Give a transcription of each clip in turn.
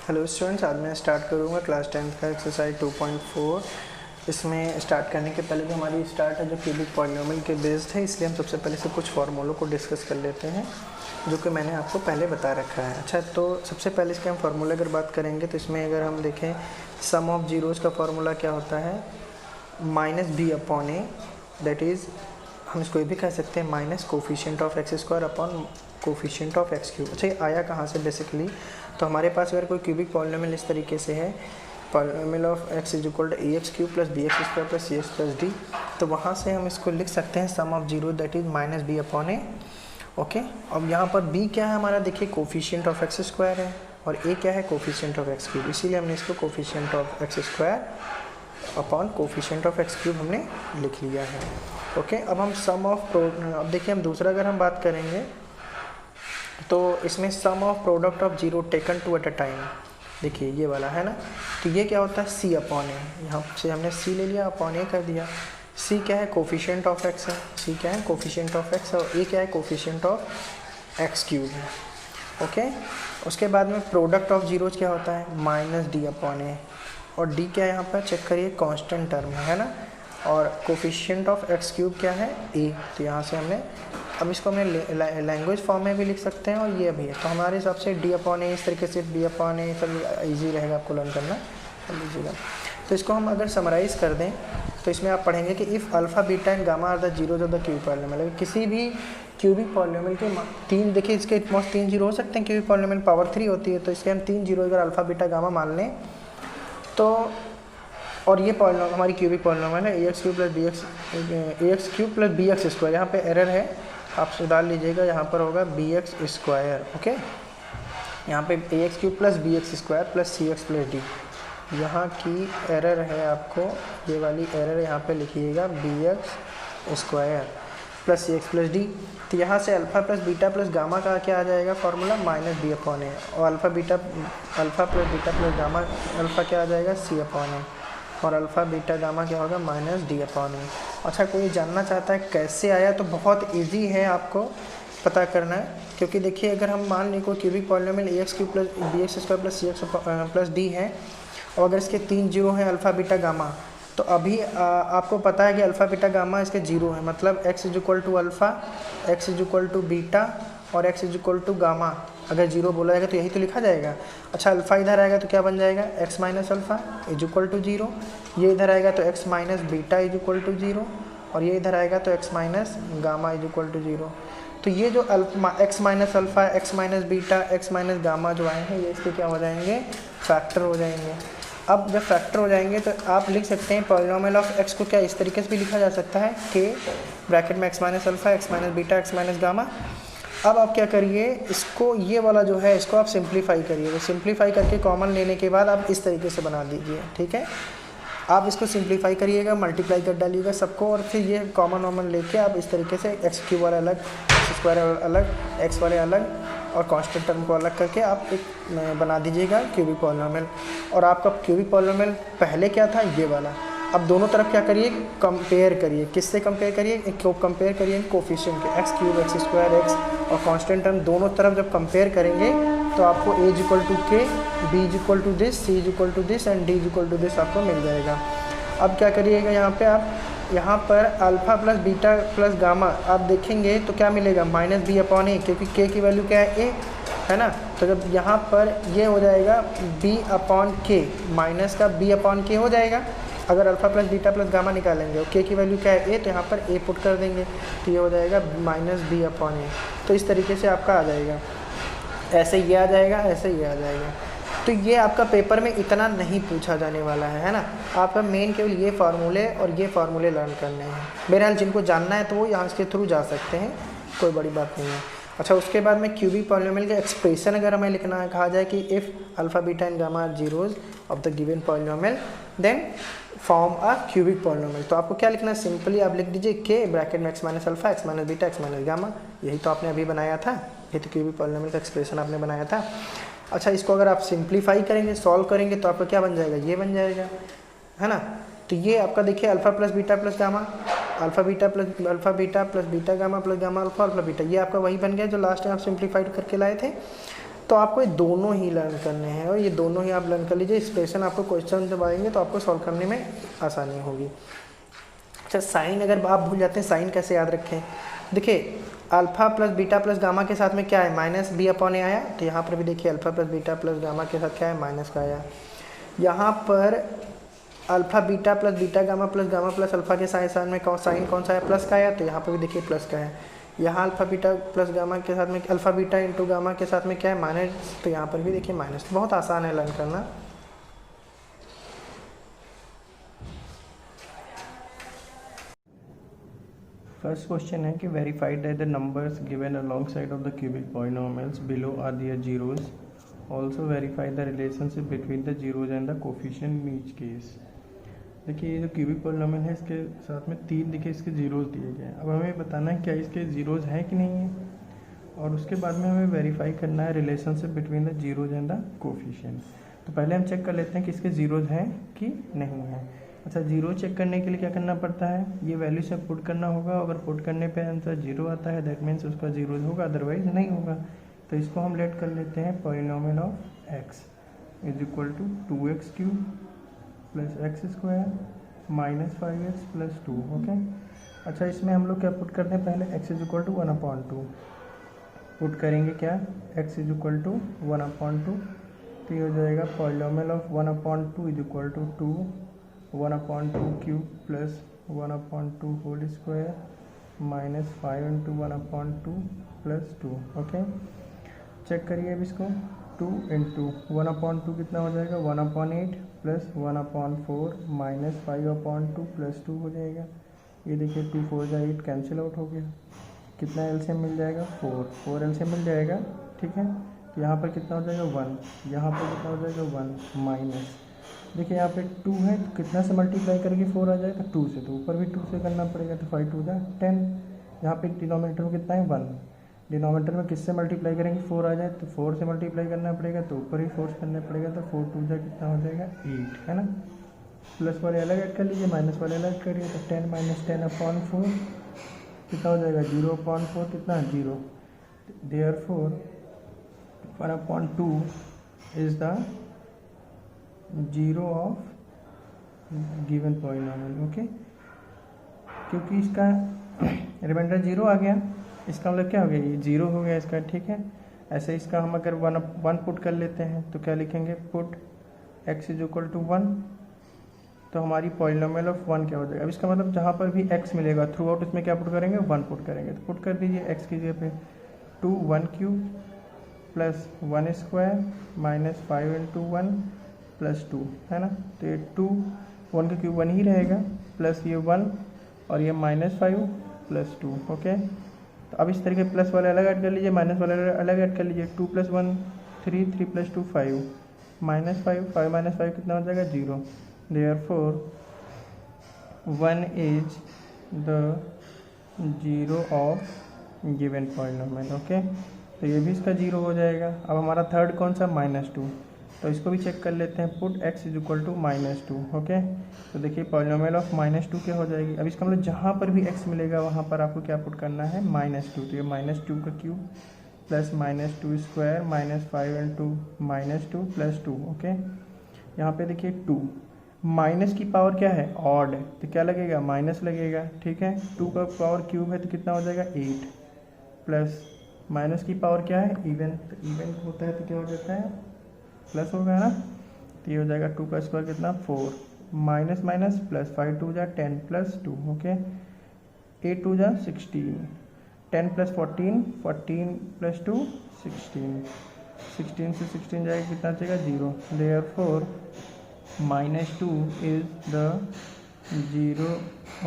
Hello students, आज मैं start करूँगा क्लास 10th का एक्सरसाइज 2.4। इसमें स्टार्ट करने के पहले जो हमारी स्टार्ट है जो क्यूबिक पॉलिनोमियल के बेस्ड है, इसलिए हम सबसे पहले से कुछ फार्मूलों को डिस्कस कर लेते हैं जो कि मैंने आपको पहले बता रखा है। अच्छा, तो सबसे पहले इसके हम फार्मूले अगर बात करेंगे तो इसमें अगर हम देखें सम ऑफ जीरोज़ का फार्मूला क्या होता है, -b/a, दैट इज़ हम इसको ये भी कह सकते हैं minus coefficient of x square upon coefficient of x cube. अच्छा, ये आया कहाँ से बेसिकली, तो हमारे पास अगर कोई क्यूबिक पॉलिनोमियल इस तरीके से है, polynomial of x is equal to ax³ plus bx square plus cx plus d, तो वहाँ से हम इसको लिख सकते हैं sum of zero that is -b/a। Okay, अब यहाँ पर b क्या है हमारा, देखिए कोफिशिएंट ऑफ एक्स स्क्वायर है और a क्या है कोफिशिएंट ऑफ एक्स क्यूब, इसीलिए हमने इसको coefficient of x square upon coefficient of x cube हमने लिख लिया है। ओके, अब हम सम ऑफ अब देखिए हम दूसरा अगर हम बात करेंगे तो इसमें sum of product of zero taken two at a time, देखिए ये वाला है ना, तो ये क्या होता है c/a, यहाँ से हमने c ले लिया अपॉन a कर दिया। c क्या है कोफिशिएंट ऑफ x है, c क्या है कोफिशिएंट ऑफ x और a क्या है कोफिशिएंट ऑफ एक्स क्यूब है। ओके, उसके बाद में प्रोडक्ट ऑफ जीरोज क्या होता है -d/a, और d क्या है यहाँ पर चेक करिए कांस्टेंट टर्म है ना, और कोफिशिएंट ऑफ एक्स क्यूब क्या है a, तो यहाँ से हमने अब इसको हमने लैंग्वेज फॉर्म में भी लिख सकते हैं और ये भी है, तो हमारे हिसाब से d/a इस तरीके से d/a सब इजी रहेगा आपको लर्न करना लीजिएगा। तो इसको हम अगर समराइज़ कर दें तो इसमें आप पढ़ेंगे कि if alpha beta and gamma are the zeros of the cubic polynomial, किसी भी क्यूबिक पॉलिनोमियल के तीन, देखिए इसके मोस्ट 3 जीरो हो सकते हैं, क्यूबिक पॉलिनोमियल पावर 3 होती है, तो इसके हम 3 जीरो अगर अल्फ़ा बीटा गामा मान लें तो, और ये पॉलिनोमियल हमारी क्यूबिक पॉलिनोमियल है ax³ प्लस bx स्क्वायर, यहाँ पे एरर है आप सुधार लीजिएगा, यहाँ पर होगा bx स्क्वायर। ओके, यहाँ पे ax³ plus bx square plus cx plus d, यहाँ की एरर है, आपको ये वाली एरर यहाँ पे लिखिएगा bx square plus cx plus d। तो यहाँ से alpha plus beta plus gamma का क्या आ जाएगा फार्मूला -b/a, और alpha plus beta plus gamma alpha क्या आ जाएगा c/a, और अल्फ़ा बीटा गामा क्या होगा -d/a। अच्छा, कोई जानना चाहता है कैसे आया, तो बहुत इजी है आपको पता करना है, क्योंकि देखिए अगर हम मान लें कोई cubic polynomial ax³ plus bx square plus cx plus d है, और अगर इसके 3 जीरो हैं अल्फ़ा बीटा गामा, तो अभी आपको पता है कि अल्फ़ा बीटा गामा इसके जीरो है, मतलब x is equal to alpha, x is equal to beta और x is equal to gamma अगर जीरो बोला जाएगा तो यही तो लिखा जाएगा। अच्छा, अल्फ़ा इधर आएगा तो क्या बन जाएगा x minus alpha is equal to zero, ये इधर आएगा तो x minus beta is equal to zero, और ये इधर आएगा तो x minus gamma is equal to zero. तो ये जो x minus alpha, x minus beta, x minus gamma जो आए हैं, ये इसके क्या हो जाएंगे फैक्टर हो जाएंगे। अब जब फैक्टर हो जाएंगे तो आप लिख सकते हैं पॉलिनोमियल ऑफ x को क्या इस तरीके से भी लिखा जा सकता है k ब्रैकेट में x minus alpha, x minus beta, x minus gamma. अब आप क्या करिए, इसको ये वाला जो है इसको आप सिंप्लीफाई करिए, तो सिंप्लीफाई करके कॉमन लेने के बाद आप इस तरीके से बना दीजिए। ठीक है, आप इसको सिंप्लीफाई करिएगा, मल्टीप्लाई कर डालिएगा सबको, और फिर ये कॉमन लेके आप इस तरीके से x³ वाला अलग, x स्क्वायर अलग, x वाले अलग और कांस्टेंट टर्म को अलग करके आप एक बना दीजिएगा क्यूबिक पॉलिनोमियल। और आपका क्यूबिक पॉलिनोमियल पहले क्या था ये वाला, अब दोनों तरफ क्या करिए कंपेयर करिए, किससे कंपेयर करिए, कंपेयर करिए कोफिशिएंट के x³ x स्क्वायर x और कांस्टेंट टर्म दोनों तरफ जब कंपेयर करेंगे तो आपको a is equal to k, b is equal to this, c is equal to this and d is equal to this आपको मिल जाएगा। अब क्या करिएगा, यहाँ पे आप यहाँ पर alpha plus beta plus gamma आप देखेंगे तो क्या मिलेगा -b/a, क्योंकि k की वैल्यू क्या है a है ना, तो जब यहाँ पर ये हो जाएगा b/k, माइनस का b/k हो जाएगा। अगर alpha plus beta plus gamma निकालेंगे और k की वैल्यू क्या है a, तो यहाँ पर a पुट कर देंगे तो ये हो जाएगा -b/a। तो इस तरीके से आपका आ जाएगा, ऐसे ये आ जाएगा, ऐसे ये आ जाएगा। तो ये आपका पेपर में इतना नहीं पूछा जाने वाला है ना, आपका मेन केवल ये फार्मूले और ये फार्मूले लर्न करने हैं। बहरहाल जिनको जानना है तो वो यहाँ के थ्रू जा सकते हैं, कोई बड़ी बात नहीं है। अच्छा, उसके बाद में क्यूबिक पॉलिनोमियल का एक्सप्रेशन अगर हमें लिखना है, कहा जाए कि if alpha beta and gamma are zeros of the given polynomial then form a cubic polynomial, तो आपको क्या लिखना है, सिंपली आप लिख दीजिए k ब्रैकेट में x minus alpha, x minus beta, x minus gamma, यही तो आपने अभी बनाया था, ये तो क्यूबिक पॉलिनोमियल का एक्सप्रेशन आपने बनाया था। अच्छा, इसको अगर आप सिंप्लीफाई करेंगे, सॉल्व करेंगे तो आपका क्या बन जाएगा, ये बन जाएगा है ना। तो ये आपका देखिए alpha plus beta plus gamma, alpha beta plus beta gamma plus gamma alpha alpha beta, ये आपका वही बन गया जो लास्ट टाइम आप सिंप्लीफाइड करके लाए थे। तो आपको ये दोनों ही लर्न करने हैं और ये दोनों ही आप लर्न कर लीजिए। एक्सप्रेशन आपको क्वेश्चन जब आएंगे तो आपको सॉल्व करने में आसानी होगी। अच्छा, साइन अगर आप भूल जाते हैं, साइन कैसे याद रखें? देखिए alpha plus beta plus gamma के साथ में क्या है, माइनस बी अपॉन ए आया, तो यहाँ पर भी देखिए alpha plus beta plus gamma के साथ क्या है, माइनस का आया। यहाँ पर alpha beta gamma plus alpha के साथ में साइन कौन सा है, प्लस का आया, तो यहाँ पर भी देखिए प्लस का है। यहाँ अल्फ़ा बीटा प्लस गामा के साथ में अल्फ़ा बीटा इंटू गामा के साथ में क्या है, माइनस, तो यहाँ पर भी देखिए माइनस। बहुत आसान है लर्न करना। फर्स्ट क्वेश्चन है कि verified that the numbers given along side of the cubic polynomials below are their zeros, also verify the relationship between the zeros and the coefficient in each case. देखिए ये जो cubic polynomial है इसके साथ में 3 देखिए इसके जीरोज दिए गए हैं। अब हमें बताना है क्या इसके जीरोज हैं कि नहीं है, और उसके बाद में हमें वेरीफाई करना है relationship between the zeros and the coefficient. तो पहले हम चेक कर लेते हैं कि इसके जीरोज हैं कि नहीं है। अच्छा, जीरो चेक करने के लिए क्या करना पड़ता है, ये वैल्यू से पुट करना होगा। अगर पुट करने पे आंसर जीरो आता है दैट मीन्स उसका जीरो होगा, अदरवाइज नहीं होगा। तो इसको हम लेट कर लेते हैं polynomial of x is equal to 2x cube plus x square minus 5x plus 2। Okay, अच्छा इसमें हम लोग क्या पुट करते हैं, पहले x is equal to 1/2 put करेंगे। क्या, x इज इक्वल टू 1/2, तो ये हो जाएगा polynomial of 1/2 is equal to 2 1/2 cube plus 1/2 whole square minus 5 into 1/2 plus 2। Okay, check करिए अब इसको, 2 इंटू 1/2 कितना हो जाएगा, 1/8 प्लस 1/4 माइनस 5/2 प्लस 2 हो जाएगा। ये देखिए 2 4 जा 8 कैंसिल आउट हो गया। कितना एलसीएम मिल जाएगा, 4 एलसीएम मिल जाएगा। ठीक है, तो यहाँ पर कितना हो जाएगा 1, यहाँ पर कितना हो जाएगा 1 माइनस, देखिए यहाँ पे 2 है तो कितना से मल्टीप्लाई करके 4 आ जाएगा, 2 से, तो ऊपर भी 2 से करना पड़ेगा, तो 5 2 जा 10। यहाँ पे डिनोमिनेटर में कितना है 1, डिनोमिनेटर में किससे मल्टीप्लाई करेंगे 4 आ जाए, तो 4 से मल्टीप्लाई करना पड़ेगा, तो ऊपर भी 4 से करना पड़ेगा, तो 4 2 जा कितना हो जाएगा 8, है ना। प्लस वाले अलग ऐड कर लीजिए, माइनस वाले अलग करिए, तो 10 माइनस 10/4 कितना हो जाएगा 0/4, कितना 0। Therefore 1/2 is the zero of given polynomial. Okay, क्योंकि इसका रिमाइंडर जीरो आ गया, इसका मतलब क्या हो गया, ये जीरो हो गया इसका। ठीक है, ऐसे इसका हम अगर 1 पुट कर लेते हैं तो क्या लिखेंगे, put x is equal to 1, तो हमारी पॉलिनोमियल ऑफ 1 क्या हो जाएगा। अब इसका मतलब जहाँ पर भी x मिलेगा थ्रू आउट उसमें क्या पुट करेंगे, 1 पुट करेंगे। तो पुट कर दीजिए x की जगह पे 2 1 cube plus 1 square minus 5 into 1 plus 2, है ना। तो ये 2 1 का क्यूब 1 ही रहेगा, प्लस ये 1 और ये माइनस 5 प्लस 2। ओके, तो अब इस तरीके प्लस वाले अलग ऐड कर लीजिए, माइनस वाले अलग ऐड कर लीजिए। 2 + 1 3, 3 + 2 5, माइनस 5 5 माइनस 5 कितना हो जाएगा 0। Therefore 1 is the zero of given polynomial. Okay, तो ये भी इसका जीरो हो जाएगा। अब हमारा थर्ड कौन सा, -2, तो इसको भी चेक कर लेते हैं, put x is equal to -2। Okay, तो देखिए पॉलिनोमियल ऑफ -2 क्या हो जाएगी। अब इसका मतलब जहाँ पर भी x मिलेगा वहाँ पर आपको क्या पुट करना है, -2, तो ये -2 का cube plus -2 square minus 5 into -2 plus 2। Okay, यहाँ पे देखिए 2 माइनस की पावर क्या है, ऑड है, तो क्या लगेगा, माइनस लगेगा। ठीक है, 2 का पावर क्यूब है तो कितना हो जाएगा 8, प्लस माइनस की पावर क्या है, इवन, तो इवन होता है तो क्या हो जाता है प्लस होगा ना। तो ये हो जाएगा 2 का स्क्वायर कितना 4, माइनस माइनस प्लस 5 2 जा 10 प्लस 2। ओके, 8 2 जा 16, 10 प्लस 14, 14 प्लस 2 16, 16 से 16 जाएगा कितना चाहिए 0। Therefore -2 is the zero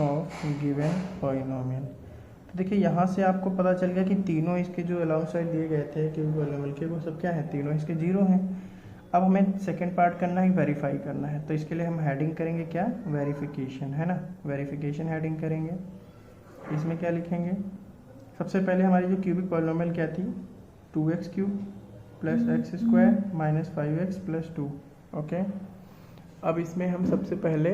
of given polynomial. तो देखिए यहाँ से आपको पता चल गया कि तीनों इसके जो अलॉन्ग साइड दिए गए थे कि पॉलिनोमियल के, वो सब क्या है, तीनों इसके जीरो हैं। अब हमें सेकंड पार्ट करना है, वेरीफाई करना है, तो इसके लिए हम हेडिंग करेंगे क्या, वेरिफिकेशन, है ना। वेरिफिकेशन हेडिंग करेंगे, इसमें क्या लिखेंगे, सबसे पहले हमारी जो क्यूबिक पॉलिनोमियल क्या थी, 2x cube plus x square minus 5x plus 2। Okay, अब इसमें हम सबसे पहले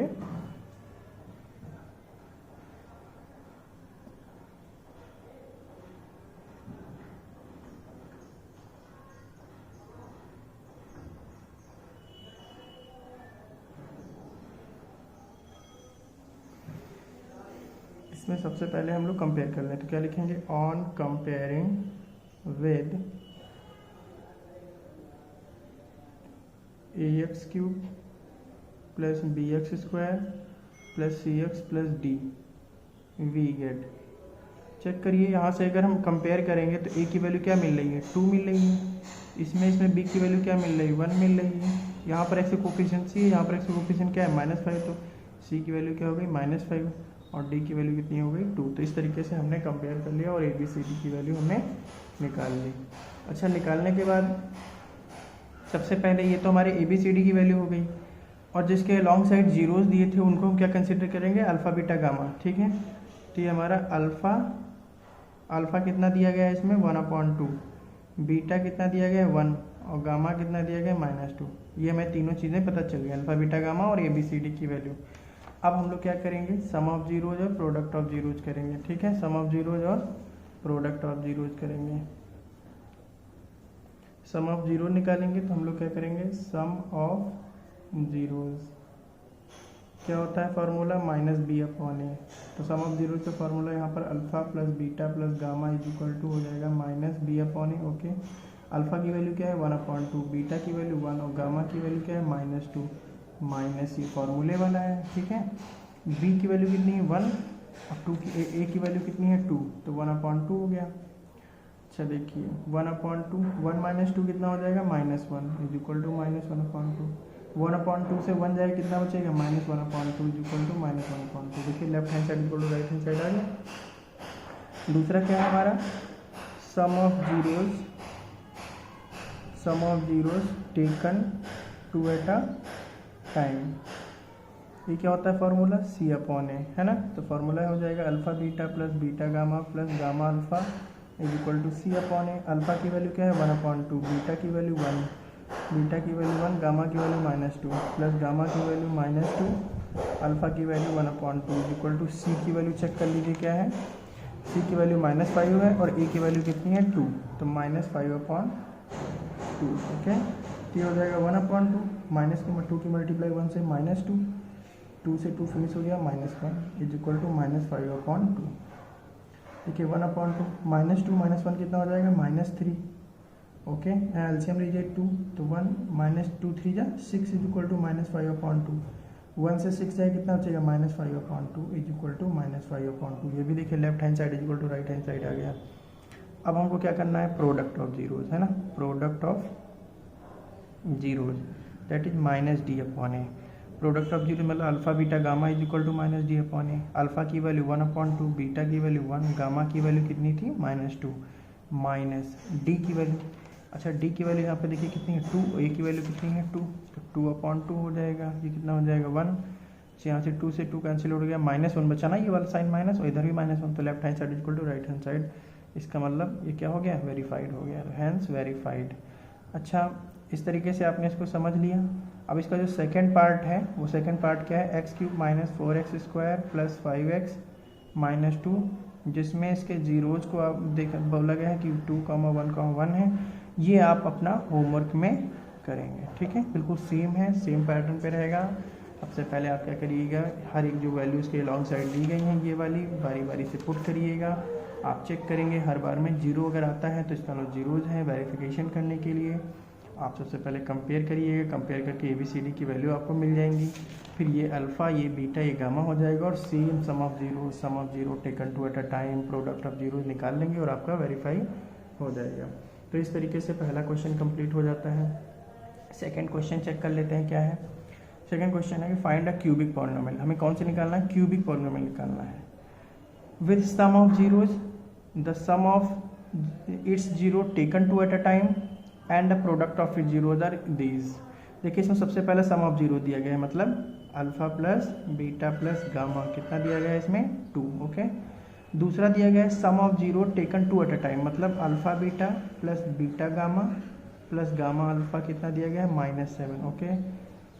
इसमें सबसे पहले हम लोग कंपेयर कर लें, तो क्या लिखेंगे, on comparing with ax cube plus bx square plus cx plus d we get. Check करिए यहाँ से अगर हम कंपेयर करेंगे तो a की वैल्यू क्या मिल रही है, 2 मिल रही है। इसमें b की वैल्यू क्या मिल रही है, 1 मिल रही है। यहाँ पर x कोफिशिएंट c है, यहाँ पर x कोफिशिएंट क्या है, -5, तो c की वैल्यू क्या हो गई, -5, और d की वैल्यू कितनी हो गई, 2। तो इस तरीके से हमने कंपेयर कर लिया और a b c d की वैल्यू हमने निकाल ली। अच्छा, निकालने के बाद सबसे पहले ये तो हमारे ए बी सी डी की वैल्यू हो गई, और जिसके लॉन्ग साइड जीरोस दिए थे उनको हम क्या कंसिडर करेंगे, अल्फ़ा बीटा गामा। ठीक है, तो ये हमारा अल्फ़ा कितना दिया गया है इसमें, 1/2, बीटा कितना दिया गया है, 1, और गामा कितना दिया गया है, -2। ये हमें तीनों चीज़ें पता चल गई, अल्फ़ा बीटा गामा और ए बी सी डी की वैल्यू। अब हम लोग क्या करेंगे, सम ऑफ जीरोज और प्रोडक्ट ऑफ जीरोज करेंगे। ठीक है, सम ऑफ जीरोज और प्रोडक्ट ऑफ जीरोज करेंगे। सम ऑफ जीरो निकालेंगे तो हम लोग क्या करेंगे, सम ऑफ जीरोज क्या होता है फार्मूला, -b/a। तो सम ऑफ जीरो का फार्मूला यहाँ पर alpha plus beta plus gamma is equal to हो जाएगा -b/a। ओके, अल्फ़ा की वैल्यू क्या है, 1/2, बीटा की वैल्यू 1 और गामा की वैल्यू क्या है, -2, माइनस ये फार्मूले वाला है। ठीक है, b की वैल्यू कितनी है, 1, और 2 की a की वैल्यू कितनी है, 2, तो 1/2 हो गया। अच्छा देखिए, 1/2, 1 - 2 कितना हो जाएगा, -1 इज इक्वल टू -1/2। 1/2 से 1 जाएगा, कितना बचेगा, -1/2 इज इक्वल टू -1/2। देखिए left hand side equal to right hand side आ गया। दूसरा क्या है हमारा, sum of zeros taken two at a time. ये क्या होता है फार्मूला, c/a, है ना। तो फार्मूला हो जाएगा alpha beta plus beta gamma plus gamma alpha is equal to c/a। Alpha की वैल्यू क्या है, 1/2, बीटा की वैल्यू 1, बीटा की वैल्यू 1, गामा की वैल्यू -2 प्लस गामा की वैल्यू -2, अल्फ़ा की value 1/2 is equal to c की वैल्यू चेक कर लीजिए क्या है, c की वैल्यू -5 है और a की वैल्यू कितनी है, 2, तो -5/2। ओके, तो ये हो जाएगा 1/2, -2 की मल्टीप्लाई 1 से -2, 2 से 2 फिनिश हो गया, -1 इज इक्वल टू -5/2। देखिए 1/2 -2 -1 कितना हो जाएगा, -3। ओके, एलसीएम लीजिए 2, तो 1 -2 3 जा 6 इज इक्वल टू -5/2। 1 से 6 जाए कितना बचेगा, -5/2 इज इक्वल टू -5/2। ये भी देखिए left hand side is equal to right hand side आ गया। अब हमको क्या करना है, प्रोडक्ट ऑफ जीरोज, है ना, product of zeros that is -d/a। Product of zero मतलब alpha beta gamma is equal to -d/a। Alpha की वैल्यू 1/2, बीटा की वैल्यू 1, गामा की वैल्यू कितनी थी, -2, माइनस डी की वैल्यू। अच्छा, डी की वैल्यू यहाँ पे देखिए कितनी है, 2, ए की वैल्यू कितनी है, 2, तो 2/2 हो जाएगा। ये कितना हो जाएगा, 1। यहाँ से 2 से 2 कैंसिल हो गया, -1 बचा ना, ये वाला साइन माइनस, और इधर भी -1, तो left hand side equal to right hand side. इसका मतलब ये क्या हो गया, वेरीफाइड हो गया, हैंस वेरीफाइड। अच्छा, इस तरीके से आपने इसको समझ लिया। अब इसका जो सेकंड पार्ट है, वो सेकंड पार्ट क्या है, x³ - 4x² + 5x - 2, जिसमें इसके जीरोज को आप बोला गया है कि 2, 1, 1 है। ये आप अपना होमवर्क में करेंगे। ठीक है, बिल्कुल सेम है, सेम पैटर्न पे रहेगा। सबसे पहले आप क्या करिएगा, हर एक जो वैल्यूज़ के लॉन्ग साइड दी गई हैं ये वाली बारी बारी से पुट करिएगा। आप चेक करेंगे हर बार में जीरो अगर आता है तो इसका मतलब जीरोज है। वेरिफिकेशन करने के लिए आप सबसे पहले कंपेयर करिएगा, कंपेयर करके ABCD की वैल्यू आपको मिल जाएंगी। फिर ये अल्फ़ा, ये बीटा, ये गामा हो जाएगा, और same sum of zero taken two at a time, product of zero निकाल लेंगे और आपका वेरीफाई हो जाएगा। तो इस तरीके से पहला क्वेश्चन कंप्लीट हो जाता है। सेकेंड क्वेश्चन चेक कर लेते हैं क्या है। सेकेंड क्वेश्चन है कि फाइंड अ क्यूबिक पॉलिनोमियल। हमें कौन से निकालना है, क्यूबिक पॉलिनोमियल निकालना है। With sum of zeros, the sum of its zero taken two at a time and the product of it zeros are these. देखिए इसमें सबसे पहले सम ऑफ जीरो दिया गया है, मतलब alpha plus beta plus gamma, कितना दिया गया है इसमें, 2। ओके, दूसरा दिया गया है sum of zero taken two at a time, मतलब alpha beta plus beta gamma plus gamma alpha, कितना दिया गया है, -7। ओके,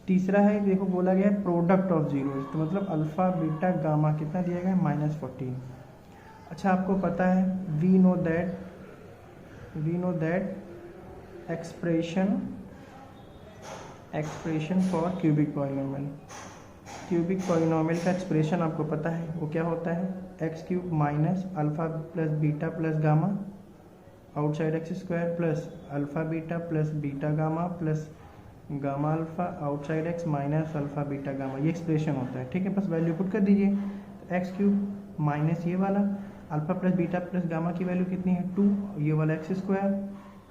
तीसरा है, देखो बोला गया है प्रोडक्ट ऑफ जीरो, तो मतलब अल्फा बीटा गामा कितना दिया गया है, -14। अच्छा, आपको पता है we know that expression for cubic polynomial. Cubic polynomial का एक्सप्रेशन आपको पता है वो क्या होता है, x cube minus alpha plus beta plus gamma outside x square plus alpha beta plus beta gamma plus gamma alpha outside x minus alpha beta gamma, ये expression होता है। ठीक है, बस वैल्यू पुट कर दीजिए। एक्स क्यूब माइनस ये वाला alpha plus beta plus gamma की वैल्यू कितनी है 2, ये वाला एक्स स्क्वायर,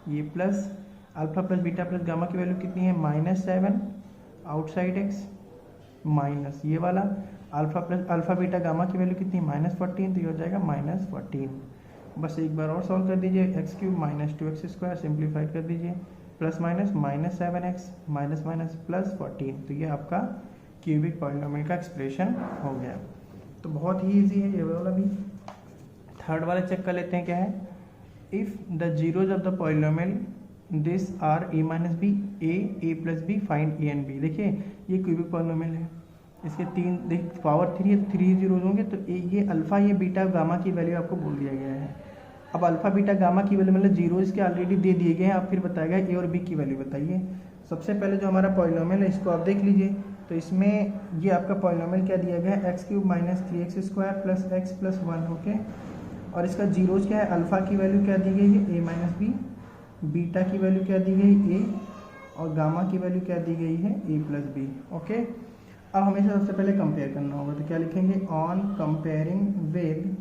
ये plus alpha plus beta plus gamma की वैल्यू कितनी है -7 आउटसाइड एक्स माइनस ये वाला alpha plus alpha beta gamma की वैल्यू कितनी है -14, तो ये हो जाएगा -14। बस एक बार और सॉल्व कर दीजिए। X cube minus 2x square simplified कर दीजिए plus minus -7x minus minus plus 14, तो ये आपका क्यूबिक पॉलिनोमियल का एक्सप्रेशन हो गया। तो बहुत ही ईजी है ये वाला भी। थर्ड वाला चेक कर लेते हैं क्या है। If the zeros of the polynomial this are a minus b a plus b find a and b. देखिए ये क्यूबिक पॉलिनोमियल है, इसके तीन पावर 3 है तो 3 जीरोज होंगे, तो ये अल्फ़ा ये बीटा गामा की वैल्यू आपको बोल दिया गया है। अब अल्फ़ा बीटा गामा की वैल्यू मतलब जीरो इसके ऑलरेडी दे दिए गए हैं, आप फिर बताएगा ए और बी की वैल्यू बताइए। सबसे पहले जो हमारा पॉलिनोमियल है इसको आप देख लीजिए। तो इसमें ये आपका पॉलिनोमियल क्या दिया गया है, x cube minus 3x square plus x plus 1, okay. और इसका जीरोज क्या है, अल्फ़ा की वैल्यू क्या दी गई है ए माइनस बी, बीटा की वैल्यू क्या दी गई ए, और गामा की वैल्यू क्या दी गई है ए प्लस बी, ओके। अब हमें सबसे पहले कंपेयर करना होगा, तो क्या लिखेंगे, on comparing with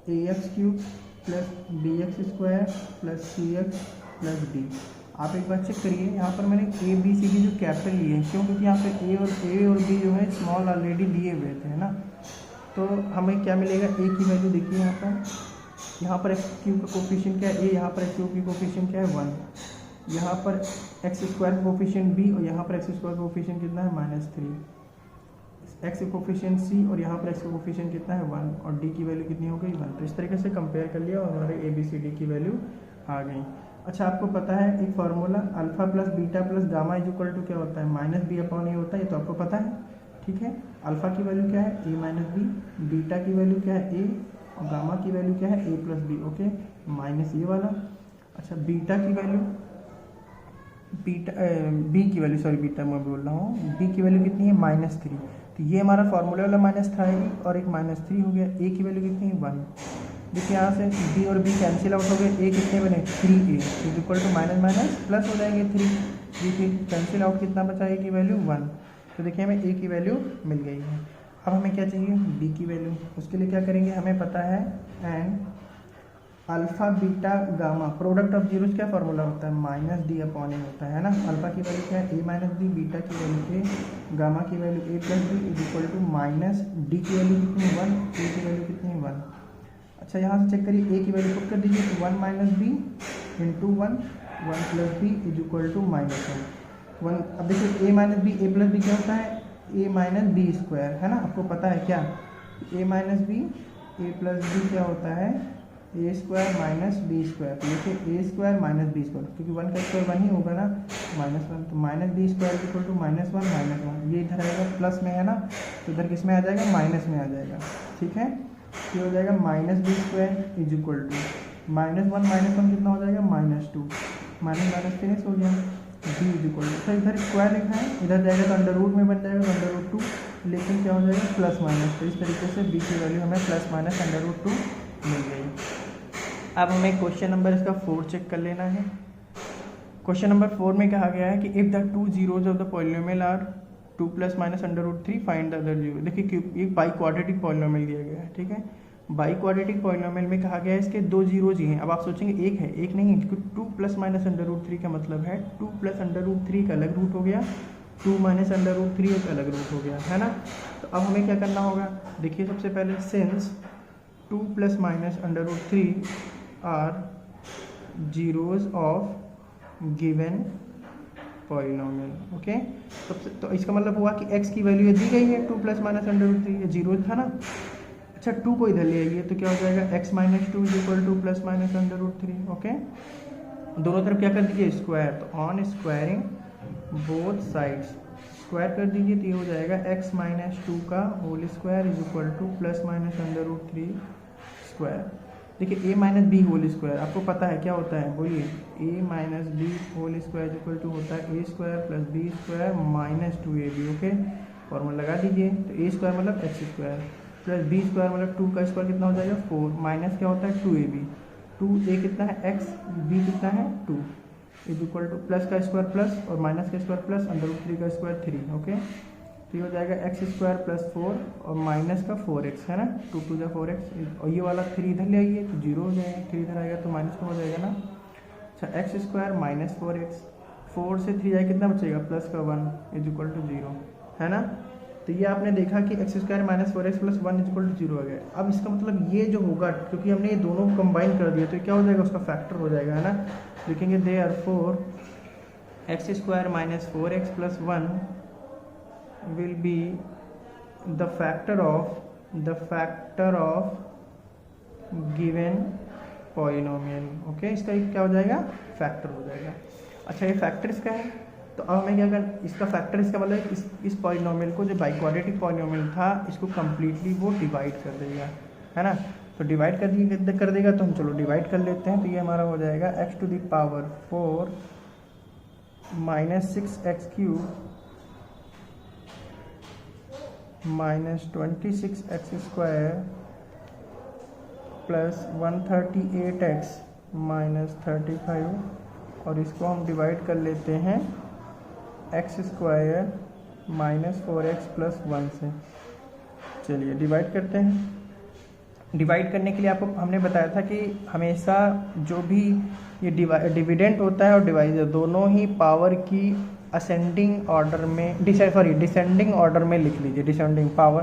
a x cube plus b x square plus c x plus d. आप एक बार चेक करिए, यहाँ पर मैंने ए बी सी डी जो कैपिटल लिए हैं, क्यों, क्योंकि यहाँ पे ए और बी जो है स्मॉल ऑलरेडी लिए हुए थे, है ना। तो हमें क्या मिलेगा, ए की वैल्यू देखिए यहाँ पर एक्स क्यूब का कोफिशिएंट क्या है ए, यहाँ पर एक्स क्यूब की कोफिशिएंट क्या है 1, यहाँ पर एक्स स्क्वायर कोफिशिएंट बी और यहाँ पर एक्स स्क्वायर कोफिशिएंट कितना है -3, एक्स कोफिशिएंट सी और यहाँ पर एक्स कोफिशिएंट कितना है 1 और डी की वैल्यू कितनी हो गई 1। तो इस तरीके से कंपेयर कर लिया और हमारे ए बी सी डी की वैल्यू आ गई। अच्छा, आपको पता है एक formula alpha plus beta plus gamma is equal to क्या होता है, -b अपॉन ए होता है, ये तो आपको पता है। ठीक है, अल्फ़ा की वैल्यू क्या है ए माइनस बी, बीटा की वैल्यू क्या है ए और गामा की वैल्यू क्या है ए प्लस बी, ओके, माइनस ये वाला। अच्छा, बीटा की वैल्यू बी की वैल्यू सॉरी बीटा मैं बोल रहा हूँ, बी की वैल्यू कितनी है -3, तो ये हमारा फार्मूला वाला -3 आएगी और एक -3 हो गया। ए की वैल्यू कितनी है 1, देखिए यहाँ से बी और बी कैंसिल आउट हो गए, ए कितने बने 3a is equal to minus minus plus हो जाएंगे 3 कैंसिल आउट, कितना बचा ए की वैल्यू 1। तो देखिए हमें ए की वैल्यू मिल गई है। अब हमें क्या चाहिए, बी की वैल्यू। उसके लिए क्या करेंगे, हमें पता है and alpha beta gamma product of zeros क्या फार्मूला होता है -d अपॉन ए होता है ना। अल्फ़ा की वैल्यू क्या है ए माइनस बी, बीटा की वैल्यू ए, गामा की value a plus b is equal to -d की वैल्यू कितनी 1, ए की वैल्यू कितनी 1। अच्छा, यहाँ से चेक करिए, ए की वैल्यू पुट कर दीजिए, तो 1 minus b into 1 plus b is equal to -1। अब देखिए a minus b a plus b क्या होता है, ए माइनस बी स्क्वायर, है ना। आपको पता है क्या, ए minus b a plus b क्या होता है ए स्क्वायर माइनस बी स्क्वायर। तो देखिए ए स्क्वायर माइनस बी स्क्वायर, क्योंकि 1 का स्क्वायर 1 ही होगा ना, -1, तो minus b square equal to -1 ये इधर आएगा प्लस में, है ना, तो इधर किस में आ जाएगा, माइनस में आ जाएगा। ठीक है, ये हो जाएगा -b square is equal to -1 कितना हो जाएगा -2, माइनस फिनिश हो गया। b इज इक्वल टू, तो इधर स्क्वायर लिखा है, इधर जाएगा तो अंडर रूट में बन जाएगा, √2, लेकिन क्या हो जाएगा प्लस माइनस। तो इस तरीके से b की वैल्यू हमें प्लस माइनस √2 मिल गई। अब हमें क्वेश्चन नंबर इसका 4 चेक कर लेना है। क्वेश्चन नंबर 4 में कहा गया है कि if the 2 zeros of the polynomial are 2 + -√3 find the other zero. देखिए एक बाई क्वाड्रेटिक पॉलिनोमियल दिया गया है, ठीक है। बाई क्वाड्रेटिक पॉलिनोमियल में कहा गया है इसके 2 जीरोज ही हैं। अब आप सोचेंगे एक है, एक नहीं है, क्योंकि 2 + -√3 का मतलब है 2 + √3 का अलग रूट हो गया, 2 - √3 एक अलग रूट हो गया, है ना। तो अब हमें क्या करना होगा, देखिए सबसे पहले since 2 + -√3 are zeros of given polynomial, okay. तो इसका मतलब हुआ कि x की वैल्यू दी गई है 2 + -√3, ये जीरो था ना। अच्छा, 2 को इधर ले आइए तो क्या हो जाएगा x - 2 is equal to + -√3, okay. दोनों तरफ क्या कर दीजिए स्क्वायर, तो on squaring both sides square कर दीजिए, तो ये हो जाएगा x - 2 का whole square is equal to + -√3 square. देखिए a - b होल स्क्वायर आपको पता है क्या होता है, बोलिए, a - b whole square is equal to होता है a square + b square -2ab, okay. Formula लगा दीजिए, तो a स्क्वायर मतलब x square plus b square मतलब 2 का स्क्वायर कितना हो जाएगा 4, माइनस क्या होता है 2ab, 2a कितना है x, b कितना है 2 इज इक्वल टू प्लस का स्क्वायर प्लस और माइनस का स्क्वायर प्लस अंडर रूट 3 का स्क्वायर 3, ओके। तो ये हो जाएगा एक्स स्क्वायर प्लस 4 और माइनस का 4x है ना, 2 टू जा 4x, और ये वाला 3 इधर ले आइए तो 0 हो जाएगा, 3 इधर आएगा तो माइनस का हो जाएगा ना। अच्छा एक्स स्क्वायर माइनस 4x, 4 से 3 जाए कितना बचेगा प्लस का 1 इज इक्वल टू 0 है ना। तो ये आपने देखा कि x square minus 4x plus 1 is equal to 0 आ गया। अब इसका मतलब ये जो होगा, क्योंकि हमने ये दोनों कंबाइन कर दिया तो क्या हो जाएगा उसका फैक्टर हो जाएगा है ना। लिखेंगे therefore x square minus 4x plus 1 will be the factor of given polynomial, okay. इसका क्या हो जाएगा फैक्टर हो जाएगा। अच्छा ये फैक्टर इसका है, तो अब हमें क्या कर, इसका फैक्टर इसका मतलब इस पॉलिनोमियल को जो बाइक्वाड्रेटिक पॉलिनोमियल था इसको कम्प्लीटली वो डिवाइड कर देगा है ना। तो डिवाइड कर देगा तो हम चलो डिवाइड कर लेते हैं। तो ये हमारा हो जाएगा x to the power 4 minus 6x³ minus 26x² plus 138x minus 35, और इसको हम डिवाइड कर लेते हैं x² माइनस 4x प्लस 1 से। चलिए डिवाइड करते हैं। डिवाइड करने के लिए आपको हमने बताया था कि हमेशा जो भी ये डिविडेंड होता है और डिवाइजर दोनों ही पावर की असेंडिंग ऑर्डर में डिसेंडिंग ऑर्डर में लिख लीजिए, डिसेंडिंग पावर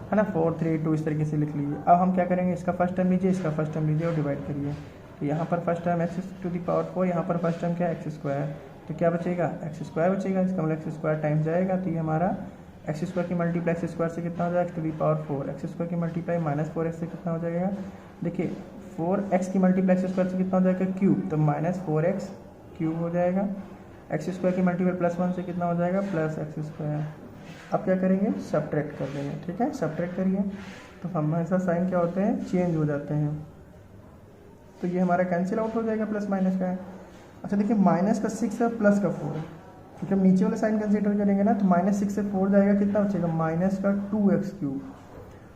है ना, 4 3 2 इस तरीके से लिख लीजिए। अब हम क्या करेंगे, इसका फर्स्ट टर्म लीजिए, इसका फर्स्ट टर्म लीजिए और डिवाइड करिए। तो यहाँ पर first term x to the power 4, यहाँ पर फर्स्ट टर्म क्या है x², तो क्या बचेगा x² बचेगा, इसका मतलब x² टाइम जाएगा। तो ये हमारा x² की मल्टीप्लाई x² से कितना हो जाएगा x to the power 4, x² की मल्टीप्लाई माइनस 4x से कितना हो जाएगा, देखिए 4x की मल्टीप्लाई x² से कितना हो जाएगा क्यूब, तो माइनस 4x क्यूब हो जाएगा। x² की मल्टीप्लाई प्लस 1 से कितना हो जाएगा प्लस x²। अब क्या करेंगे, सब्ट्रैक्ट कर देंगे, ठीक है। सब्ट्रैक्ट करिए तो हमेशा साइन क्या होते हैं, चेंज हो जाते हैं। तो ये हमारा कैंसिल आउट हो जाएगा, प्लस माइनस का है। अच्छा देखिए माइनस का 6 है प्लस का 4 है, क्योंकि हम नीचे वाले साइन कंसीडर करेंगे ना, तो माइनस 6 से 4 जाएगा, कितना बचेगा माइनस का 2x³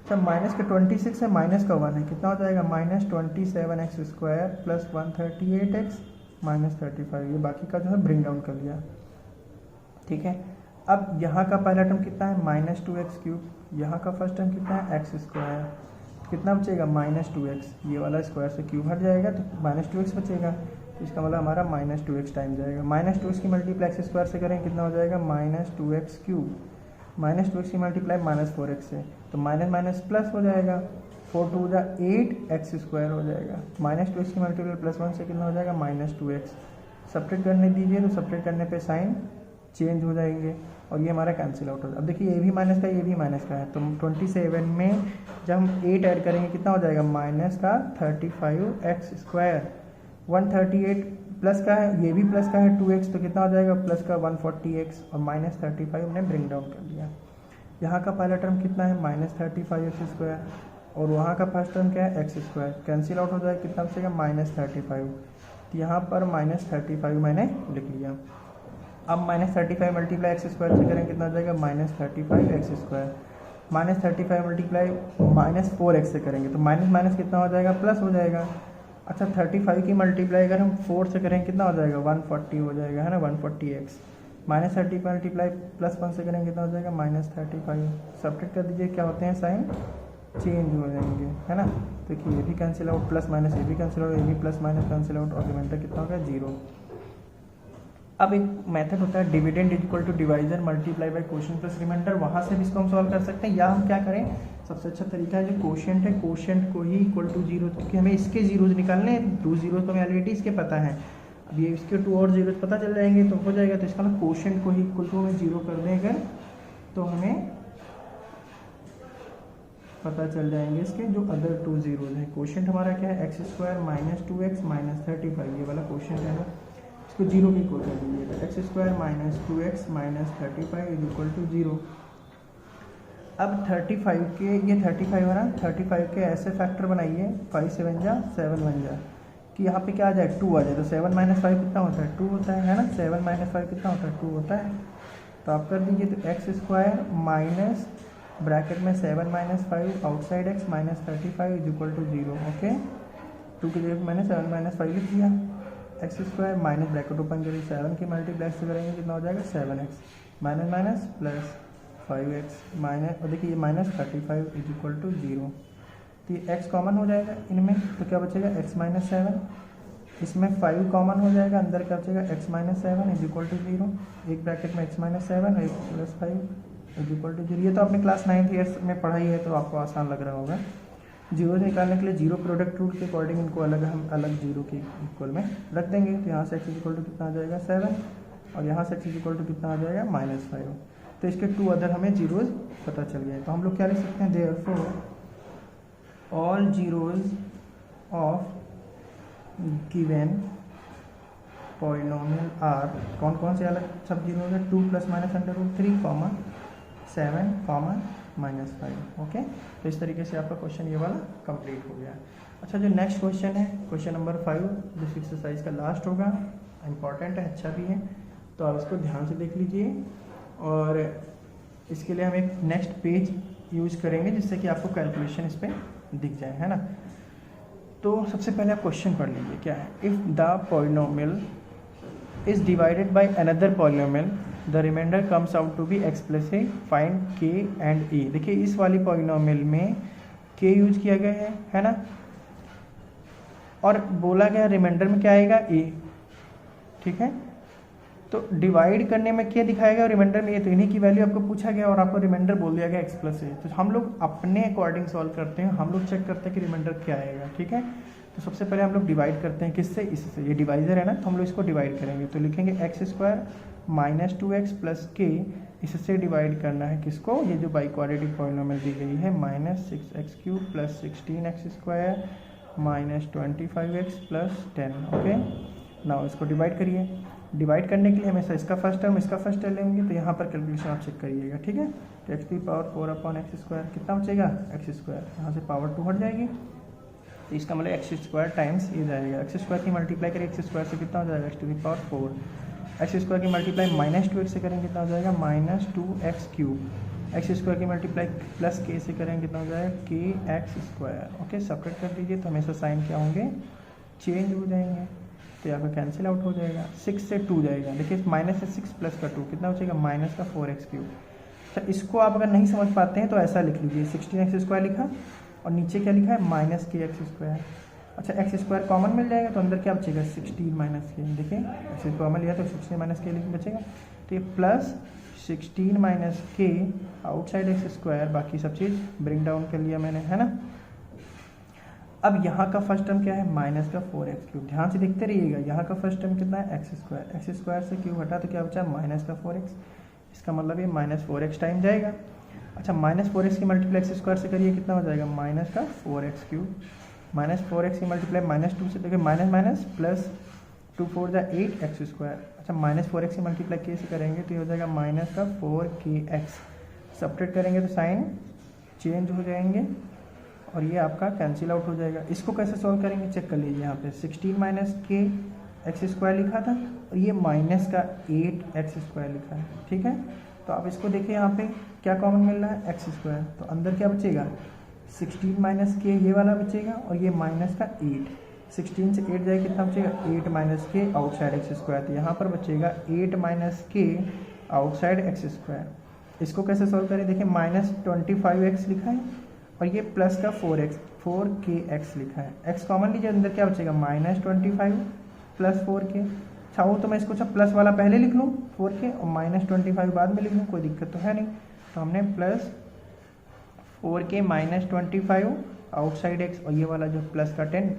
अच्छा माइनस का 26 है माइनस का 1 है, कितना हो जाएगा minus 27x² plus 138x minus 35। ये बाकी का जो है ब्रिंग डाउन कर लिया, ठीक है। अब यहाँ का पहला टर्म कितना है माइनस 2x³, यहाँ का फर्स्ट टर्म कितना है x², कितना बचेगा माइनस 2x, ये वाला स्क्वायर से क्यूब हट जाएगा तो माइनस 2x बचेगा। तो इसका मतलब हमारा माइनस 2x टाइम जाएगा। माइनस 2x की मल्टीप्लाई x² से करें कितना हो जाएगा माइनस 2x³, माइनस 2x की मल्टीप्लाई माइनस 4x से, तो माइनस माइनस प्लस हो जाएगा, 4 2 जा 8x² हो जाएगा। माइनस 2x की मल्टीप्लाई प्लस 1 से कितना हो जाएगा माइनस 2x। सब्ट्रैक्ट करने दीजिए, तो सब्ट्रैक्ट करने पे साइन चेंज हो जाएंगे और ये हमारा कैंसिल आउट हो जाएगा। अब देखिए ये भी माइनस का ये भी माइनस का है, तो 27 में जब हम 8 ऐड करेंगे कितना हो जाएगा माइनस का 35x², 138 प्लस का है, ये भी प्लस का है 2x, तो कितना हो जाएगा प्लस का 140x और माइनस 35 हमने ब्रिंग डाउन कर दिया। यहाँ का पहला टर्म कितना है माइनस 35x² और वहाँ का फर्स्ट टर्म क्या है x², कैंसिल आउट हो जाएगा, कितना बचेगा माइनस 35। तो यहाँ पर माइनस 35 मैंने लिख लिया। अब माइनस 35 मल्टीप्लाई x² से करें कितना हो जाएगा minus 35x², minus 35 multiply minus 4x से करेंगे तो माइनस माइनस कितना हो जाएगा प्लस हो जाएगा। अच्छा 35 की मल्टीप्लाई अगर हम 4 से करें कितना हो जाएगा 140 हो जाएगा है ना, 140x, माइनस 30 मल्टीप्लाई प्लस 1 से करेंगे कितना हो जाएगा माइनस 35। सब्ट्रैक्ट कर दीजिए, क्या होते हैं साइन चेंज हो जाएंगे है ना। देखिए ये भी कैंसिल आउट, प्लस माइनस ये भी कैंसिल आउट, ये भी प्लस माइनस कैंसिल आउट और रिमाइंडर कितना होगा 0। अब एक मेथड होता है dividend is equal to divisor multiply by quotient plus remainder, वहाँ से भी इसको हम सॉल्व कर सकते हैं। या हम क्या करें, सबसे अच्छा तरीका है जो क्वोशिएंट है, क्वोशिएंट को ही इक्वल टू 0, क्योंकि हमें इसके जीरोज निकालने हैं, 2 जीरोज तो हमें ऑलरेडी इसके पता है, अब ये इसके 2 और जीरोज पता चल जाएंगे तो हो जाएगा। तो इसका मतलब क्वोशिएंट को ही इक्वल टू हमें 0 कर दें अगर, तो हमें पता चल जाएंगे इसके जो अदर 2 जीरोज हैं। क्वोशिएंट हमारा क्या है x² माइनस 2x माइनस 35, ये वाला क्वोशिएंट है ना, इसको 0 की इक्वल कर दीजिए, तो x² minus 2x minus 35 is equal to 0। अब 35 के, ये 35 है ना, 35 के ऐसे फैक्टर बनाइए 5 7 जा 7 1 जा कि यहाँ पे क्या आ जाए 2 आ जाए, तो 7 माइनस 5 कितना होता है 2 होता है ना, 7 माइनस 5 कितना होता है 2 होता है। तो आप कर दीजिए, तो x² माइनस ब्रैकेट में 7 minus 5 outside x minus 35 is equal to 0। Okay, 2 की जगह मैंने 7 माइनस 5 लिख दिया। X square minus bracket open करिए 7 की मल्टीप्लाई से करेंगे कितना हो जाएगा 7x minus minus plus 5x minus, और देखिए ये माइनस 35 इज इक्वल टू 0। तो ये x कॉमन हो जाएगा इनमें, तो क्या बचेगा x माइनस 7, इसमें 5 कॉमन हो जाएगा, अंदर क्या बचेगा x minus 7 is equal to 0। एक ब्रैकेट में x माइनस 7 एक प्लस 5 इज इक्वल टू 0। ये तो आपने क्लास 9th ईयर्स में पढ़ाई है तो आपको आसान लग रहा होगा। जीरो निकालने के लिए जीरो प्रोडक्ट रूल के अकॉर्डिंग इनको हम अलग जीरो के इक्वल में रख देंगे। तो यहाँ से x इज इक्वल टू कितना आ जाएगा 7 और यहाँ से x इज इक्वल टू कितना आ जाएगा -5। तो इसके 2 अदर हमें जीरोज पता चल गए। तो हम लोग क्या लिख सकते हैं, therefore all zeros of given polynomial are, कौन कौन से अलग सब जीरो है, 2 + -√3, 7, -5। ओके, तो इस तरीके से आपका क्वेश्चन ये वाला कंप्लीट हो गया। अच्छा, जो नेक्स्ट क्वेश्चन है क्वेश्चन नंबर 5, जो एक्सरसाइज का लास्ट होगा, इम्पॉर्टेंट है, अच्छा भी है, तो आप इसको ध्यान से देख लीजिए। और इसके लिए हम एक नेक्स्ट पेज यूज करेंगे जिससे कि आपको कैलकुलेशन इस पर दिख जाए, है ना। तो सबसे पहले आप क्वेश्चन पढ़ लीजिए क्या है। If the polynomial is divided by another polynomial the remainder comes out to be x + a, find k and a। देखिए इस वाली पॉलिनोमियल में k यूज किया गया है ना, और बोला गया रिमाइंडर में क्या आएगा a, ठीक है। तो डिवाइड करने में क्या दिखाएगा और रिमाइंडर में ये, तो इन्हीं की वैल्यू आपको पूछा गया और आपको रिमाइंडर बोल दिया गया x + a। तो हम लोग अपने अकॉर्डिंग सॉल्व करते हैं, हम लोग चेक करते हैं कि रिमाइंडर क्या आएगा, ठीक है। तो सबसे पहले हम लोग डिवाइड करते हैं किससे, इससे, ये डिवाइजर है ना, तो हम लोग इसको डिवाइड करेंगे। तो लिखेंगे x² - 2x + k, इससे डिवाइड करना है किसको, ये जो बाई क्वाड्रेटिक पॉलिनोमियल दी गई है, -6x³ + 16x² -25x + 10। Okay, now इसको डिवाइड करिए। डिवाइड करने के लिए हमेशा इसका फर्स्ट टर्म इसका फर्स्ट टर्म लेंगे, तो यहाँ पर कैलकुलेशन आप चेक करिएगा, ठीक है। तो x⁴/x² कितना बचेगा x², यहाँ से पावर 2 हट जाएगी, तो इसका मतलब x² टाइम्स ये जाएगा, x² की मल्टीप्लाई करें x² से कितना हो जाएगा x⁴, x² की मल्टीप्लाई -2x से करेंगे कितना हो जाएगा -2x³, x² की मल्टीप्लाई प्लस k से करेंगे कितना हो जाएगा kx²। ओके, सेपरेट कर दीजिए, तो हमेशा साइन क्या होंगे, चेंज हो जाएंगे, तो यहाँ पर कैंसिल आउट हो जाएगा। 6 से 2 जाएगा, देखिए माइनस से 6 + 2 कितना बचेगा -4x³। अच्छा, इसको आप अगर नहीं समझ पाते हैं तो ऐसा लिख लीजिए, 16x² लिखा और नीचे क्या लिखा है -kx²। अच्छा, x² कॉमन मिल जाएगा तो अंदर क्या बचेगा 16 - k। देखिए x कॉमन लिया तो 16 - k बचेगा, तो ये प्लस 16 - k आउटसाइड x², बाकी सब चीज़ ब्रिंग डाउन कर लिया मैंने, है ना। अब यहाँ का फर्स्ट टर्म क्या है -4x³। ध्यान से देखते रहिएगा, यहाँ का फर्स्ट टर्म कितना है x² से क्यूब हटा तो क्या बचा -4x, इसका मतलब ये -4x टाइम जाएगा। अच्छा, -4x की मल्टीप्लाई x² से करिए कितना हो जाएगा -4x³ -4x की मल्टीप्लाई -2 से, देखिए माइनस प्लस 2 4 = 8x²। अच्छा, -4x की मल्टीप्लाई k से करेंगे तो ये हो जाएगा -4kx। सेपरेट करेंगे तो साइन चेंज हो जाएंगे और ये आपका कैंसिल आउट हो जाएगा। इसको कैसे सॉल्व करेंगे चेक कर लीजिए, यहाँ पे 16 - k x² लिखा था और ये माइनस का 8x² लिखा है, ठीक है। तो आप इसको देखिए, यहाँ पे क्या कॉमन मिल रहा है x², तो अंदर क्या बचेगा 16 - k ये वाला बचेगा और ये माइनस का 8, 16 से 8 जाए कितना बचेगा 8 - k आउटसाइड x², तो यहाँ पर बचेगा 8 - k आउटसाइड x²। इसको कैसे सॉल्व करें, देखिए -25x लिखा है और ये प्लस का 4kx लिखा है, x कॉमन लीजिए, अंदर क्या बचेगा -25 + 4k। चाहो तो मैं इसको प्लस वाला पहले लिख लूँ 4k और -25 बाद में लिख लूँ, कोई दिक्कत तो है नहीं। तो हमने प्लस 4k -25 आउटसाइड x और ये वाला जो प्लस का 10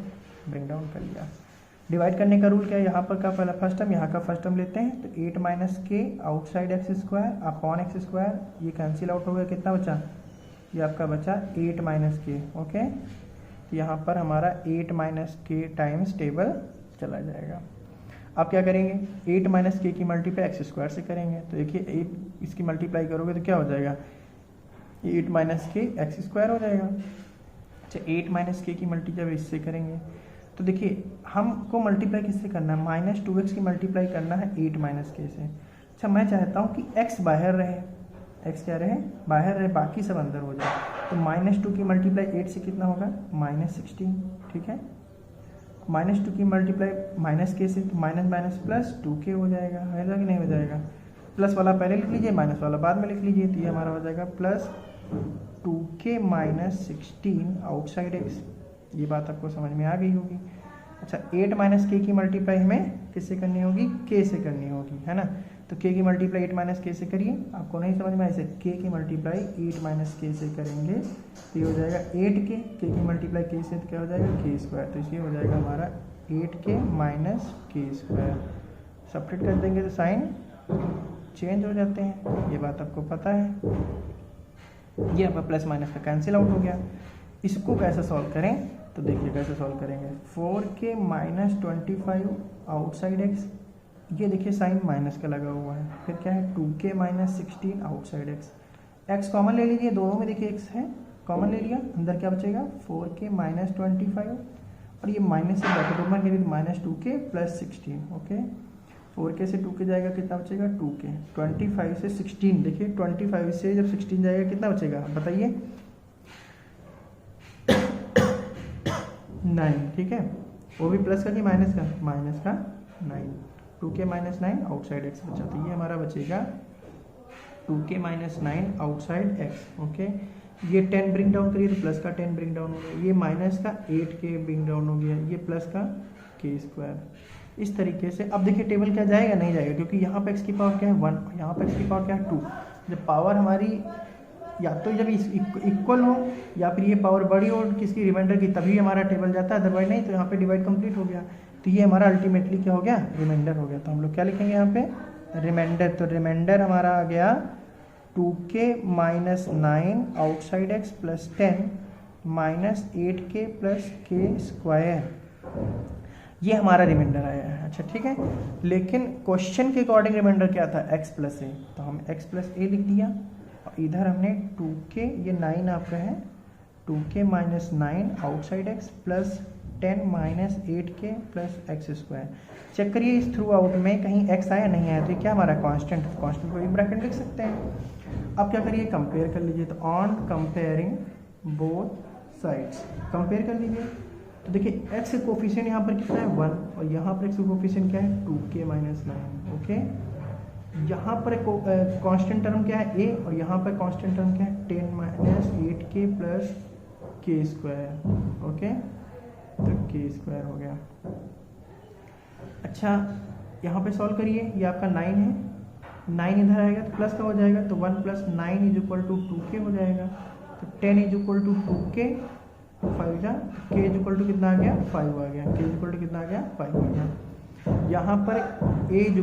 ब्रिंग डाउन कर लिया। डिवाइड करने का रूल क्या है, यहाँ पर का पहला फर्स्ट टर्म यहाँ का फर्स्ट टर्म लेते हैं, तो 8 - k outside x² upon x², ये कैंसिल आउट हो गया, कितना बचा, ये आपका बचा 8 - k। ओके, तो यहाँ पर हमारा 8 - k टाइम्स टेबल चला जाएगा। आप क्या करेंगे 8 - k की मल्टीप्लाई x² से करेंगे, तो देखिए 8 इसकी मल्टीप्लाई करोगे तो क्या हो जाएगा 8 - k x² हो जाएगा। अच्छा, 8 - k की मल्टी जब इससे करेंगे तो देखिए हमको मल्टीप्लाई किससे करना है, -2x की मल्टीप्लाई करना है 8 - k से। अच्छा, मैं चाहता हूँ कि x बाहर रहे, एक्स क्या रहे बाहर रहे, बाकी सब अंदर हो जाए। तो -2 की मल्टीप्लाई 8 से कितना होगा -16, ठीक है। -2 की मल्टीप्लाई -k से माइनस माइनस प्लस 2k हो जाएगा, है कि नहीं हो जाएगा। प्लस वाला पहले लिख लीजिए, माइनस वाला बाद में लिख लीजिए, तो ये हमारा हो जाएगा प्लस 2k - 16 आउटसाइड x। ये बात आपको समझ में आ गई होगी। अच्छा 8 - k की मल्टीप्लाई हमें किससे करनी होगी, k से करनी होगी, है ना। तो k की मल्टीप्लाई 8 - k से करिए, आपको नहीं समझ में ऐसे k की मल्टीप्लाई 8 - k से करेंगे तो ये हो जाएगा 8k, k की मल्टीप्लाई k से तो क्या हो जाएगा k स्क्वायर, तो इसलिए हो जाएगा हमारा 8k - k स्क्वायर। सब्ट्रैक्ट कर देंगे तो साइन चेंज हो जाते हैं, ये बात आपको पता है। ये आपका प्लस माइनस का कैंसिल आउट हो गया। इसको कैसे सॉल्व करें, तो देखिए कैसे सॉल्व करेंगे। 4k - 25 आउटसाइड x, ये देखिए साइन माइनस का लगा हुआ है। फिर क्या है 2k - 16 outside x, x common ले लीजिए, दोनों में देखिए x है, कॉमन ले लिया, अंदर क्या बचेगा 4k - 25 और ये माइनस से ब्रैकेट ओपन करिए -2k + 16, ओके। 4k से 2k जाएगा, कितना बचेगा 2k। 25 से 16, देखिए 25 से जब 16 जाएगा कितना बचेगा बताइए 9, ठीक है। वो भी प्लस का कि माइनस का, माइनस का 9, 2k - 9 आउटसाइड x बचा, तो ये हमारा बचेगा 2k - 9 आउटसाइड x, ओके। ये 10 ब्रिंग डाउन करिए तो प्लस का 10 ब्रिंग डाउन हो गया, ये माइनस का 8k ब्रिंग डाउन हो गया, ये प्लस का k स्क्वायर। इस तरीके से अब देखिए टेबल क्या जाएगा, नहीं जाएगा, क्योंकि यहाँ पे x की पावर क्या है 1, यहाँ पे x की पावर क्या है 2। जब पावर हमारी या तो जब इक्वल हो या फिर ये पावर बड़ी हो किसकी रिमाइंडर की, तभी हमारा टेबल जाता है, अदरवाइज नहीं। तो यहाँ पे डिवाइड कंप्लीट हो गया, तो ये हमारा अल्टीमेटली क्या हो गया रिमाइंडर हो गया। तो हम लोग क्या लिखेंगे यहाँ पे रिमाइंडर, तो रिमाइंडर हमारा आ गया 2k - 9 outside x + 10 - 8k + k square, ये हमारा रिमाइंडर आया है। अच्छा ठीक है, लेकिन क्वेश्चन के अकॉर्डिंग रिमाइंडर क्या था x + a, तो हम x + a लिख दिया। और इधर हमने 2k, ये 9 आपका है, 2k - 9 outside x + 10 - 8k + x square. Check करिए इस थ्रू आउट में कहीं x आया नहीं आया, तो ये क्या हमारा कांस्टेंट, कांस्टेंट को एक ब्रैकेट लिख सकते हैं। अब क्या करिए कंपेयर कर लीजिए, तो on comparing both sides compare कर लीजिए। तो देखिए x का कोफिशिएंट यहाँ पर कितना है 1, और यहाँ पर x का कोफिशिएंट क्या है 2k - 9, ओके। यहाँ पर कांस्टेंट टर्म क्या है a, और यहाँ पर कांस्टेंट टर्म क्या है 10 - 8k + k स्क्वायर, ओके। तो k स्क्वायर हो गया। अच्छा यहाँ पे सॉल्व करिए, ये आपका 9 है, 9 इधर आएगा तो प्लस का हो जाएगा, तो 1 + 9 = 2k हो जाएगा। तो 10 = 2k, 5 जा, k = कितना आ गया 5 आ गया, k = कितना आ गया 5 आ गया। यहाँ पर a =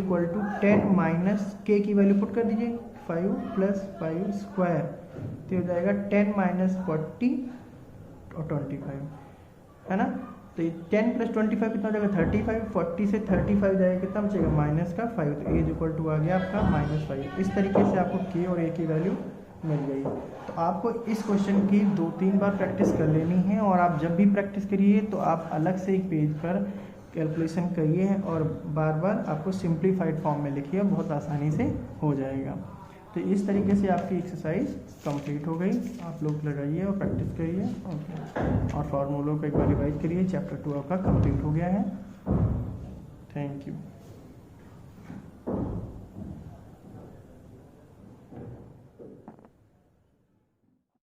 10 - k की वैल्यू पुट कर दीजिए, 5 + 5 स्क्वायर, तो हो जाएगा 10 - 40 और 25, है ना। तो 10 + 25 कितना हो जाएगा 35, 40 से 35 जाएगा कितना बचेगा -5, तो a = आ गया आपका -5। इस तरीके से आपको k और a की वैल्यू मिल गई। तो आपको इस क्वेश्चन की 2-3 बार प्रैक्टिस कर लेनी है, और आप जब भी प्रैक्टिस करिए तो आप अलग से एक पेज पर कैलकुलेशन करिए और बार बार आपको सिंप्लीफाइड फॉर्म में लिखिए, बहुत आसानी से हो जाएगा। तो इस तरीके से आपकी एक्सरसाइज कंप्लीट हो गई। आप लोग लगाइए और प्रैक्टिस करिए, ओके। और फार्मूलों को एक बार रिवाइज करिए, चैप्टर 2 आपका कंप्लीट हो गया है। Thank you.